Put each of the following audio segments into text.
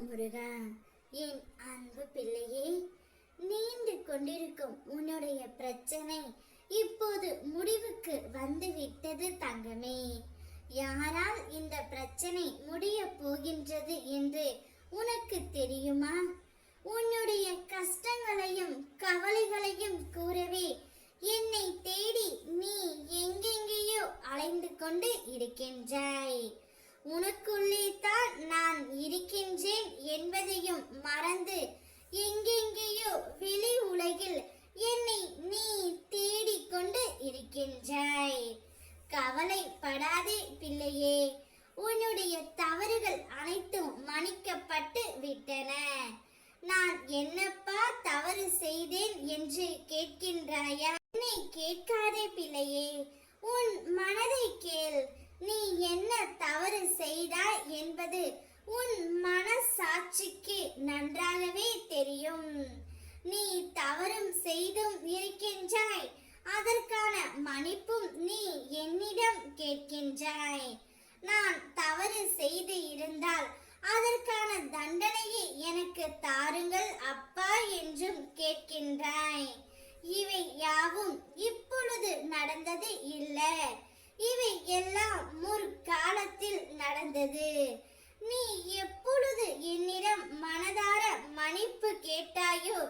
முருகா. என் அன்பு பிள்ளையே, நீண்டு கொண்டிருக்கும் உன்னுடைய பிரச்சனை இப்போது முடிவுக்கு வந்து விட்டது தங்கமே. யாரால் இந்த பிரச்சனை முடிய போகின்றது என்று உனக்கு தெரியுமா? உன்னுடைய கஷ்டங்களையும் கவலைகளையும் கூறவே என்னை தேடி நீ எங்கெங்கேயோ அலைந்து கொண்டு இருக்கின்றாய். உனக்குள்ளே தான் நான் இருக்கின்றேன் என்பதையும் மறந்து எங்கெங்கேயோ வெளி உலகில் என்னை நீ தேடிக்கொண்டு இருக்கின்றாய். கவலைப்படாதே பிள்ளையே, உன்னுடைய தவறுகள் அனைத்தும் மன்னிக்கப்பட்டு விட்டன. நான் என்னப்பா தவறு செய்தேன் என்று கேட்கின்றாயா? என்னை கேட்காதே பிள்ளையே, உன் மனதை கேள். நீ என்ன தவறு செய்தாய் என்பது உன் மனசாட்சிக்கு நன்றாகவே தெரியும். நீ தவறும் செய்தும் இருக்கின்றாய், அதற்கான மன்னிப்பும் நீ என்னிடம் கேட்கின்றாய். நான் தவறு செய்து இருந்தால் அதற்கான தண்டனையை எனக்கு தாருங்கள் அப்பா என்றும் கேட்கின்றாய். இவை யாவும் இப்பொழுது நடந்தது இல்லை, இவை எல்லாம் முற்காலத்தில் நடந்தது. நீ எப்பொழுது என்னிடம் மனதார மன்னிப்பு கேட்டாயோ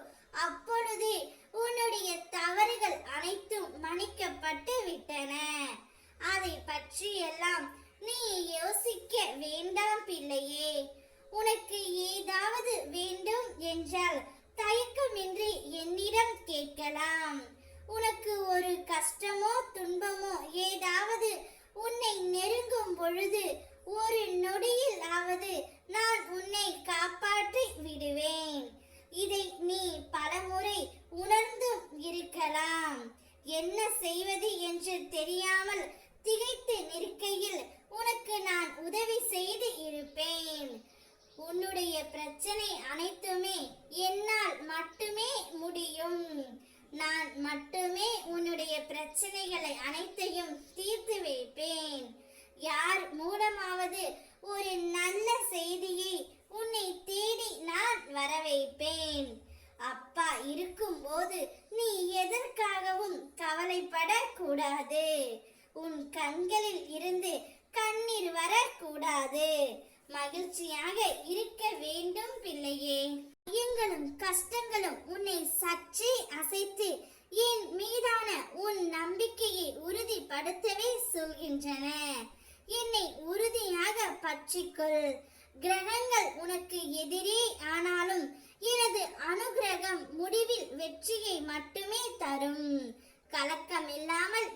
அப்பொழுதே உன்னுடைய தவறுகள் அனைத்தும் மன்னிக்கப்பட்டு விட்டன. அதை பற்றி எல்லாம் நீ யோசிக்க வேண்டாம் பிள்ளையே. உனக்கு ஏதாவது வேண்டும் என்றால் தயக்கமின்றி என்னிடம் கேட்கலாம். உனக்கு ஒரு கஷ்டமோ துன்பமோ ஏதாவது உன்னை நெருங்கும் பொழுது ஒரு நொடியில் ஆவது நான் உன்னை காப்பாற்றி விடுவேன். இதை நீ பலமுறை உணர்ந்தும் இருக்கலாம். என்ன செய்வது என்று தெரியாமல் திகைத்து நிற்கையில் உனக்கு நான் உதவி செய்து இருப்பேன். உன்னுடைய பிரச்சனை அனைத்துமே என்னால் மட்டுமே முடியும். நான் மட்டுமே உன்னுடைய பிரச்சனைகளை அனைத்தையும் தீர்த்து வைப்பேன். யார் மூலமாவது ஒரு நல்ல செய்தியை உன்னை தேடி நான் வர வைப்பேன். அப்பா இருக்கும்போது நீ எதற்காகவும் கவலைப்படக்கூடாது. உன் கண்களில் இருந்து கண்ணீர் வரக்கூடாது. மகிழ்ச்சியாக இருக்க வேண்டும் பிள்ளையே. ஐயங்களும் கஷ்டங்களும் உன்னை சற்றே அசைத்து என் மீதான உன் நம்பிக்கையை உறுதிப்படுத்தவே சொல்கின்றன. என்னை உறுதியாக பற்றிக்கொள். கிரகங்கள் உனக்கு எதிரே ஆனாலும் எனது அனுகிரகம் முடிவில் வெற்றியை மட்டுமே தரும். கலக்கம் இல்லாமல்